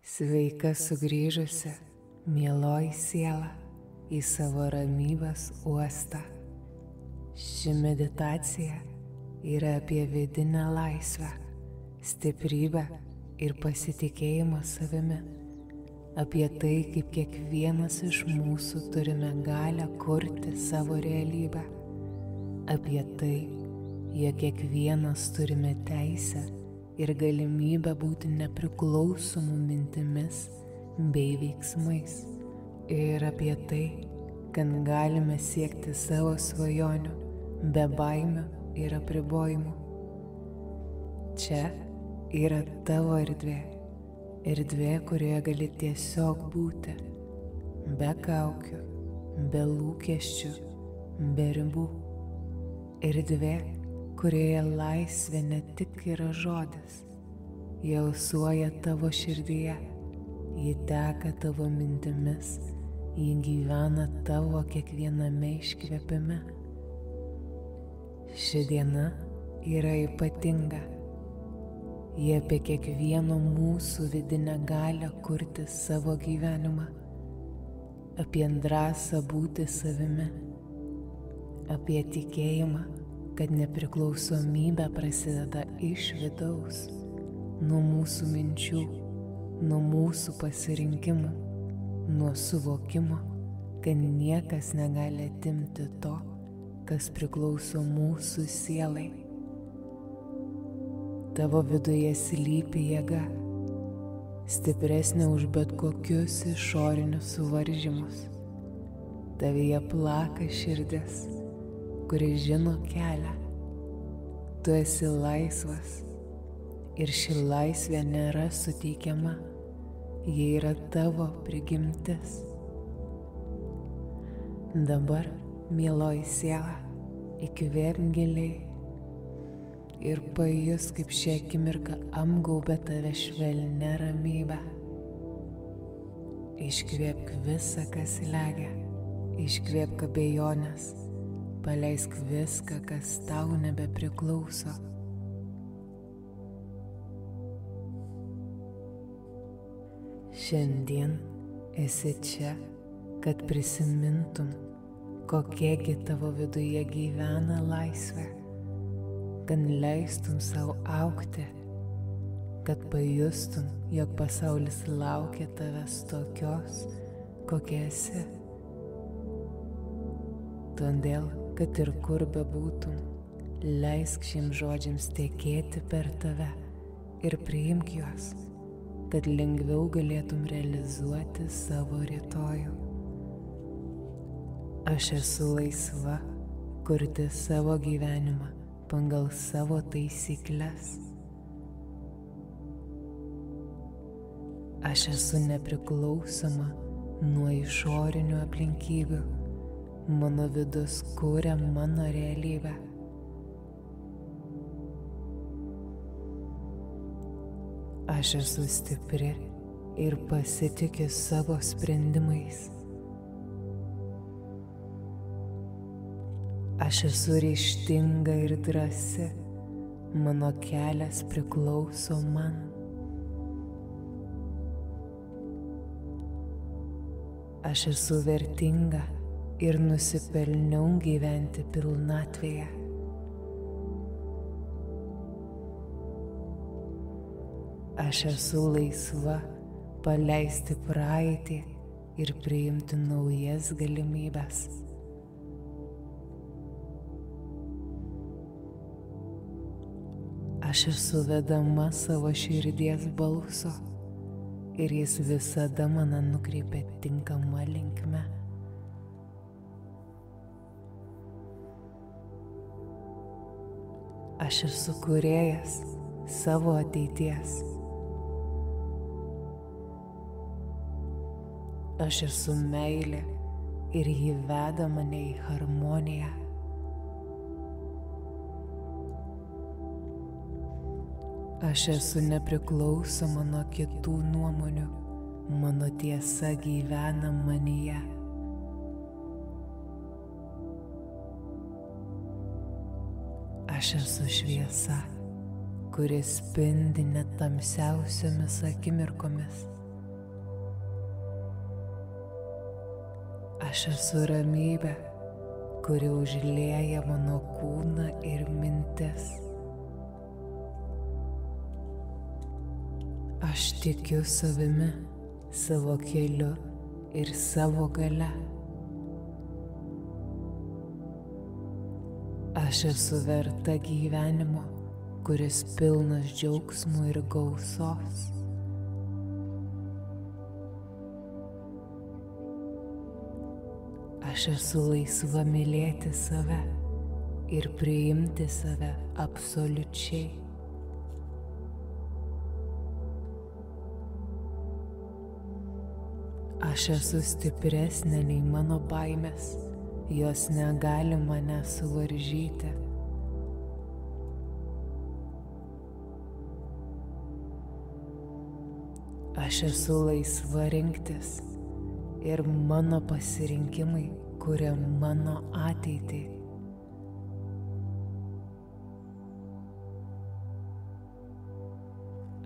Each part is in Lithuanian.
Sveika sugrįžusi, mieloji siela, į savo ramybės uostą. Ši meditacija yra apie vidinę laisvę, stiprybę ir pasitikėjimą savimi, apie tai, kaip kiekvienas iš mūsų turime galią kurti savo realybę, apie tai, jog kiekvienas turime teisę ir galimybę būti nepriklausomų mintimis bei veiksmais, ir apie tai, kad galime siekti savo svajonių be baimių ir apribojimų. Čia yra tavo erdvė, kurioje gali tiesiog būti, be kaukių, be lūkesčių, be ribų. Erdvė, kurioje laisvė ne tik yra žodis, ji alsuoja tavo širdyje, ji teka tavo mintimis, ji gyvena tavo kiekviename iškvėpime. Ši diena yra ypatinga. Ji apie kiekvieno mūsų vidinę galią kurti savo gyvenimą, apie drąsą būti savimi, apie tikėjimą, kad nepriklausomybė prasideda iš vidaus, nuo mūsų minčių, nuo mūsų pasirinkimų, nuo suvokimo, kad niekas negali atimti to, kas priklauso mūsų sielai. Tavo viduje slypi jėga, stipresnė už bet kokius išorinius suvaržymus. Tavyje plaka širdis, kuri žino kelią. Tu esi laisvas ir ši laisvė nėra suteikiama, ji yra tavo prigimtis. Dabar, mieloji siela, įkvėpk giliai ir pajus, kaip šią akimirką apgaubia tave švelnia ramybė. Iškvėpk visą, kas slegia, iškvėpk abejonės, paleisk viską, kas tau nebepriklauso. Šiandien esi čia, kad prisimintum, kokiegi tavo viduje gyvena laisvė, kad leistum savo augti, kad pajustum, jog pasaulis laukia tavęs tokios, kokia esi. Todėl, kad ir kur bebūtum, leisk šiems žodžiams tekėti per tave ir priimk juos, kad lengviau galėtum realizuoti savo rytojų. Aš esu laisva kurti savo gyvenimą pagal savo taisykles. Aš esu nepriklausoma nuo išorinių aplinkybių. Mano vidus kuria mano realybę. Aš esu stipri ir pasitikiu savo sprendimais. Aš esu ryžtinga ir drąsi. Mano kelias priklauso man. Aš esu vertinga ir nusipelniau gyventi pilnatvėje. Aš esu laisva paleisti praeitį ir priimti naujas galimybes. Aš esu vedama savo širdies balso ir jis visada mane nukreipia tinkama linkme. Aš esu kūrėjas savo ateities. Aš esu meilė ir ji veda mane į harmoniją. Aš esu nepriklausoma nuo kitų nuomonių. Mano tiesa gyvena manyje. Aš esu šviesa, kuris spindi net tamsiausiomis akimirkomis. Aš esu ramybė, kuri užlieja mano kūną ir mintis. Aš tikiu savimi, savo keliu ir savo galia. Aš esu verta gyvenimo, kuris pilnas džiaugsmų ir gausos. Aš esu laisva mylėti save ir priimti save absoliučiai. Aš esu stipresnė nei mano baimės, jos negali mane suvaržyti. Aš esu laisva rinktis ir mano pasirinkimai kuria mano ateitį.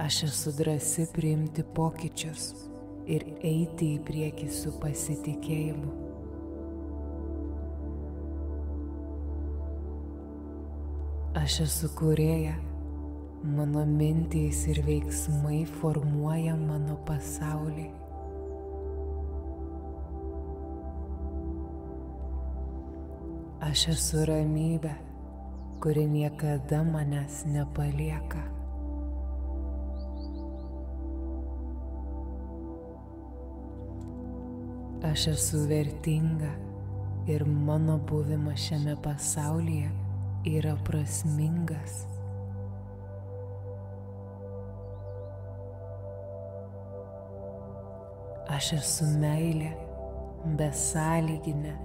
Aš esu drąsi priimti pokyčius ir eiti į priekį su pasitikėjimu. Aš esu kūrėja, mano mintys ir veiksmai formuoja mano pasaulį. Aš esu ramybė, kuri niekada manęs nepalieka. Aš esu vertinga ir mano buvimas šiame pasaulyje yra prasmingas. Aš esu meilė, besąlyginė,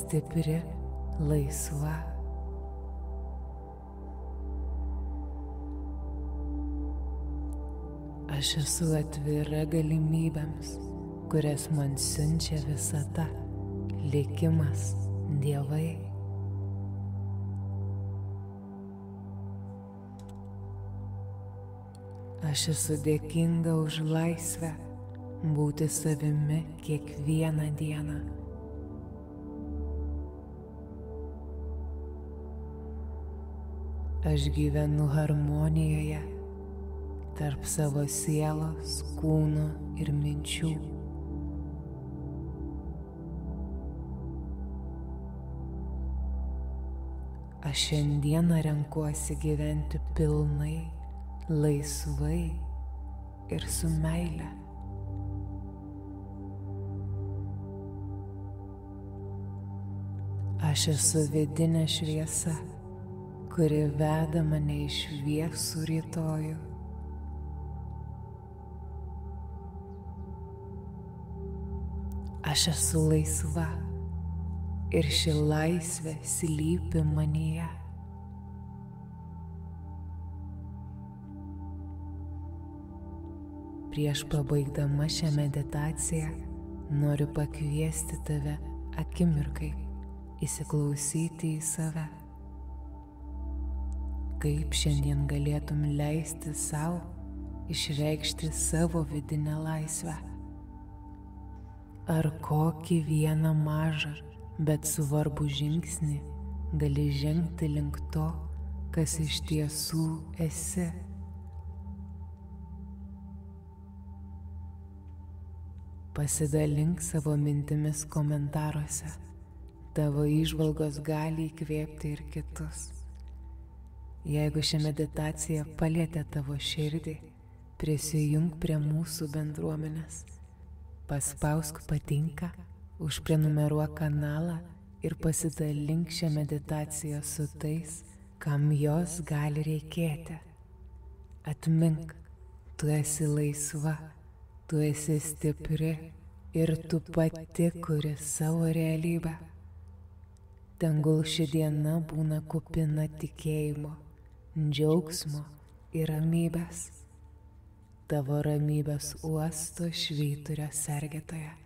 stipri, laisva. Aš esu atvira galimybėms, kurias man siunčia visata, likimas, dievai. Aš esu dėkinga už laisvę būti savimi kiekvieną dieną. Aš gyvenu harmonijoje tarp savo sielos, kūno ir minčių. Aš šiandieną renkuosi gyventi pilnai, laisvai ir su meile. Aš esu vidinė šviesa, kuri veda mane į šviesų rytojų. Aš esu laisva ir ši laisvė slypi manyje. Prieš pabaigdama šią meditaciją noriu pakviesti tave akimirkai įsiklausyti į save. Kaip šiandien galėtum leisti sau išreikšti savo vidinę laisvę? Ar kokį vieną mažą, bet svarbų žingsnį gali žengti link to, kas iš tiesų esi? Pasidalink savo mintimis komentaruose. Tavo įžvalgos gali įkvėpti ir kitus. Jeigu ši meditacija palietė tavo širdį, prisijunk prie mūsų bendruomenės. Paspausk patinka, užprenumeruok kanalą ir pasidalink šią meditaciją su tais, kam jos gali reikėti. Atmink, tu esi laisva, tu esi stipri ir tu pati kuri savo realybę. Tegul ši diena būna kupina tikėjimo, džiaugsmo ir ramybės. Tavo ramybės uosto švyturio sergėtoja.